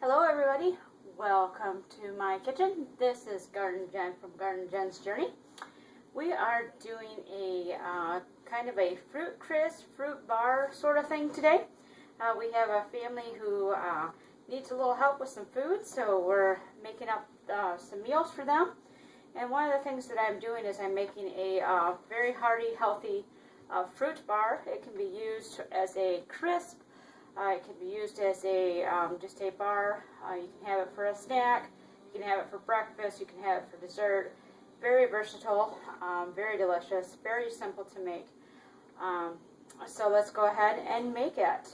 Hello everybody, welcome to my kitchen. This is Garden Jen from Garden Jen's Journey. We are doing a kind of a fruit crisp, fruit bar sort of thing today. We have a family who needs a little help with some food, so we're making up some meals for them. And one of the things that I'm doing is I'm making a very hearty, healthy fruit bar. It can be used as a crisp. It can be used as a just a bar. You can have it for a snack. You can have it for breakfast. You can have it for dessert. Very versatile, very delicious, very simple to make. So let's go ahead and make it.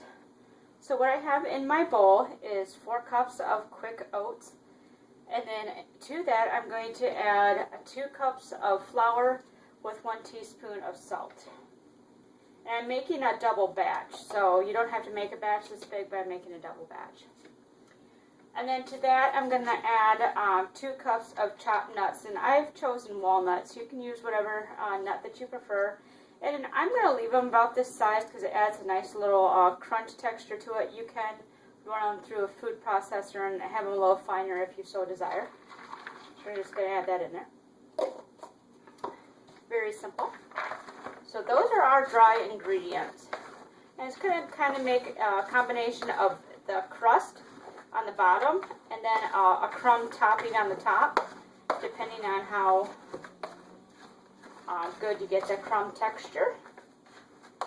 So what I have in my bowl is 4 cups of quick oats. And then to that I'm going to add 2 cups of flour with 1 teaspoon of salt. And I'm making a double batch, so you don't have to make a batch this big, but I'm making a double batch. And then to that, I'm going to add 2 cups of chopped nuts, and I've chosen walnuts. You can use whatever nut that you prefer. And I'm going to leave them about this size because it adds a nice little crunch texture to it. You can run them through a food processor and have them a little finer if you so desire. So we're just going to add that in there. Very simple. So those are our dry ingredients. And it's going to kind of make a combination of the crust on the bottom and then a crumb topping on the top, depending on how good you get the crumb texture.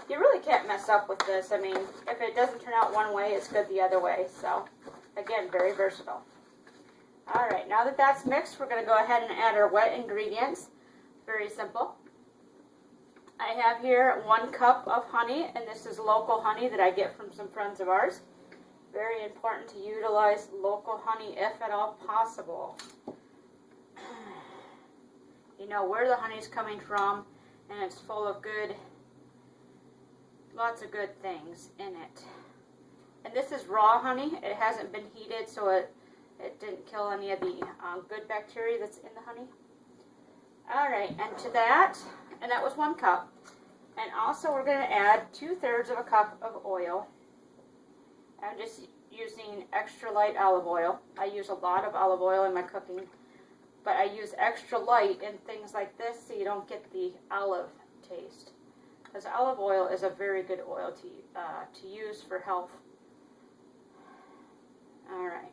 You really can't mess up with this. I mean, if it doesn't turn out one way, it's good the other way. So, again, very versatile. Alright, now that that's mixed, we're going to go ahead and add our wet ingredients. Very simple. I have here 1 cup of honey, and this is local honey that I get from some friends of ours. Very important to utilize local honey if at all possible. You know where the honey is coming from, and it's full of lots of good things in it. And this is raw honey. It hasn't been heated, so it didn't kill any of the good bacteria that's in the honey. Alright, and to that, and that was 1 cup. And also we're going to add 2/3 of a cup of oil. I'm just using extra light olive oil. I use a lot of olive oil in my cooking, but I use extra light in things like this so you don't get the olive taste. Because olive oil is a very good oil to use for health. Alright.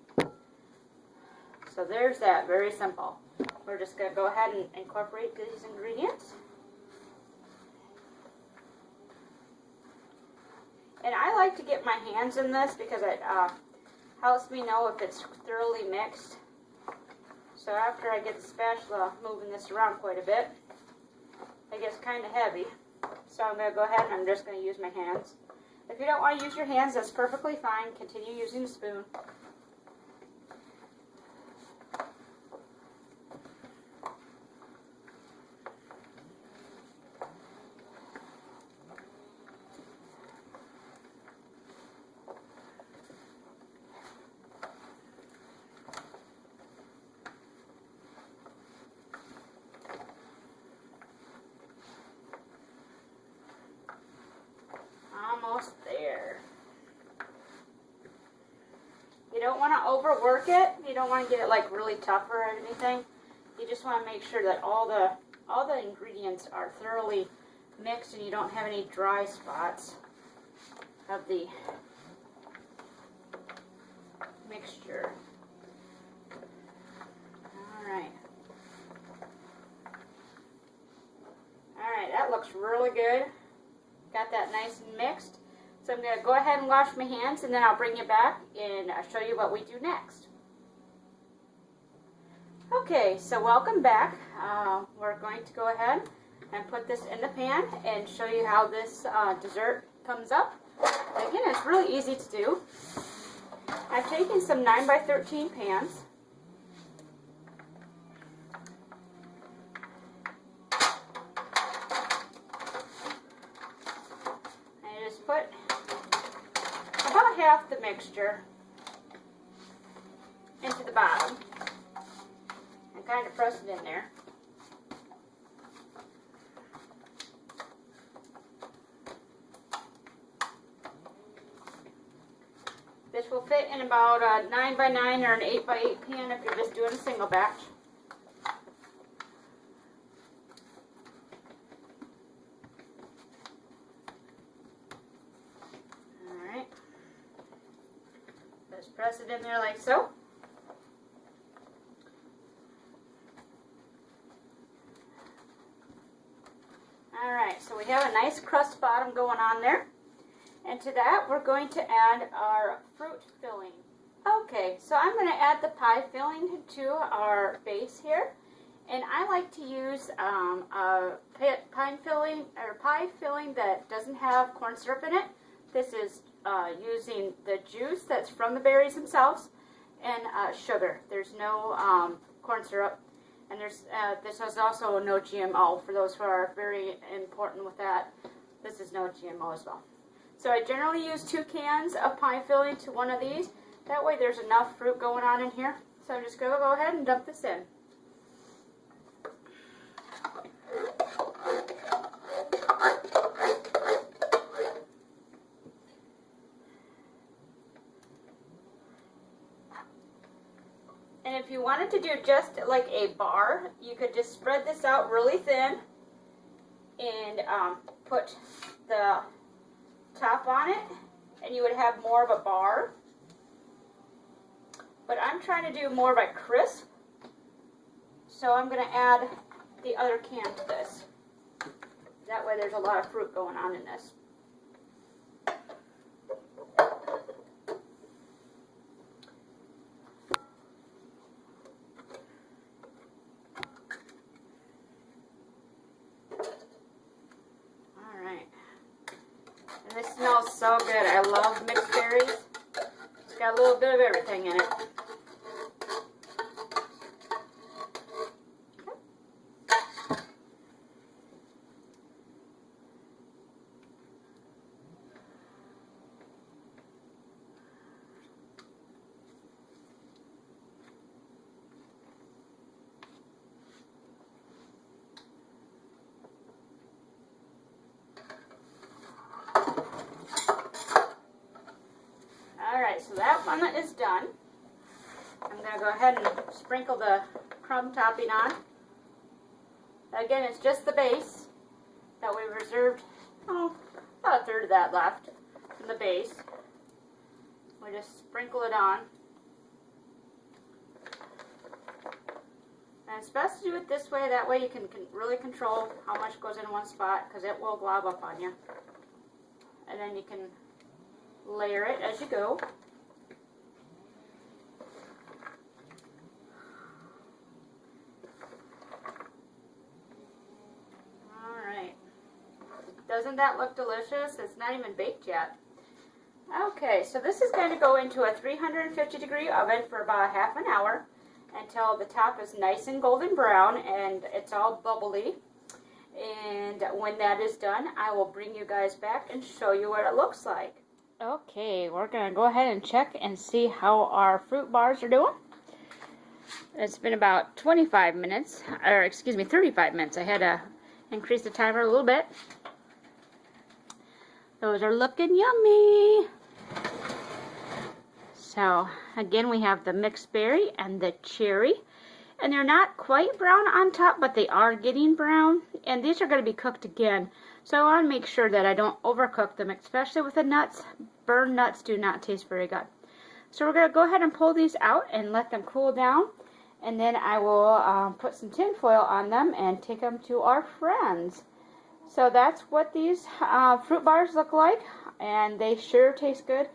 So there's that, very simple. We're just going to go ahead and incorporate these ingredients. And I like to get my hands in this because it helps me know if it's thoroughly mixed. So after I get the spatula moving this around quite a bit, it gets kind of heavy. So I'm going to go ahead and I'm just going to use my hands. If you don't want to use your hands, that's perfectly fine. Continue using the spoon. Almost there. You don't want to overwork it. You don't want to get it like really tough or anything. You just want to make sure that all the ingredients are thoroughly mixed and you don't have any dry spots of the mixture. Alright. Alright, that looks really good. Got that nice and mixed. So I'm going to go ahead and wash my hands, and then I'll bring you back and I'll show you what we do next. Okay, so welcome back. We're going to go ahead and put this in the pan and show you how this dessert comes up. Again, it's really easy to do. I've taken some 9x13 pans. Put about half the mixture into the bottom and kind of press it in there. This will fit in about a 9x9 or an 8x8 pan if you're just doing a single batch. Alright. Just press it in there like so. Alright, so we have a nice crust bottom going on there. And to that, we're going to add our fruit filling. Okay, so I'm going to add the pie filling to our base here. And I like to use a pie filling that doesn't have corn syrup in it. This is using the juice that's from the berries themselves and sugar. There's no corn syrup. And this is also no GMO. For those who are very important with that, this is no GMO as well. So I generally use 2 cans of pie filling to one of these. That way there's enough fruit going on in here. So I'm just going to go ahead and dump this in. And if you wanted to do just like a bar, you could just spread this out really thin and put the top on it, and you would have more of a bar. But I'm trying to do more of a crisp, so I'm going to add the other can to this. That way there's a lot of fruit going on in this. This smells so good. I love mixed berries. It's got a little bit of everything in it. Alright, so that one is done. I'm going to go ahead and sprinkle the crumb topping on. Again, it's just the base that we reserved, about a third of that left from the base. We just sprinkle it on. And it's best to do it this way, that way you can really control how much goes in one spot, because it will glob up on you. And then you can layer it as you go. Alright. Doesn't that look delicious? It's not even baked yet. Okay, so this is going to go into a 350-degree oven for about half an hour until the top is nice and golden brown and it's all bubbly. And when that is done, I will bring you guys back and show you what it looks like. Okay, we're going to go ahead and check and see how our fruit bars are doing. It's been about 25 minutes, or excuse me, 35 minutes. I had to increase the timer a little bit. Those are looking yummy. So, again, we have the mixed berry and the cherry. And they're not quite brown on top, but they are getting brown. And these are going to be cooked again. So I want to make sure that I don't overcook them, especially with the nuts. Burned nuts do not taste very good. So we're going to go ahead and pull these out and let them cool down. And then I will put some tin foil on them and take them to our friends. So that's what these fruit bars look like. And they sure taste good.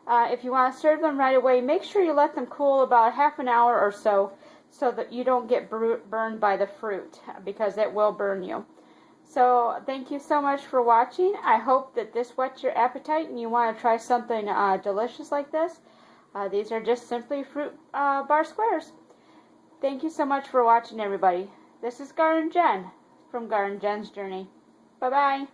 If you want to serve them right away, make sure you let them cool about half an hour or so that you don't get burned by the fruit, because it will burn you. So thank you so much for watching. I hope that this whets your appetite and you want to try something delicious like this. These are just simply fruit bar squares. Thank you so much for watching, everybody. This is Garden Jen from Garden Jen's Journey. Bye-bye.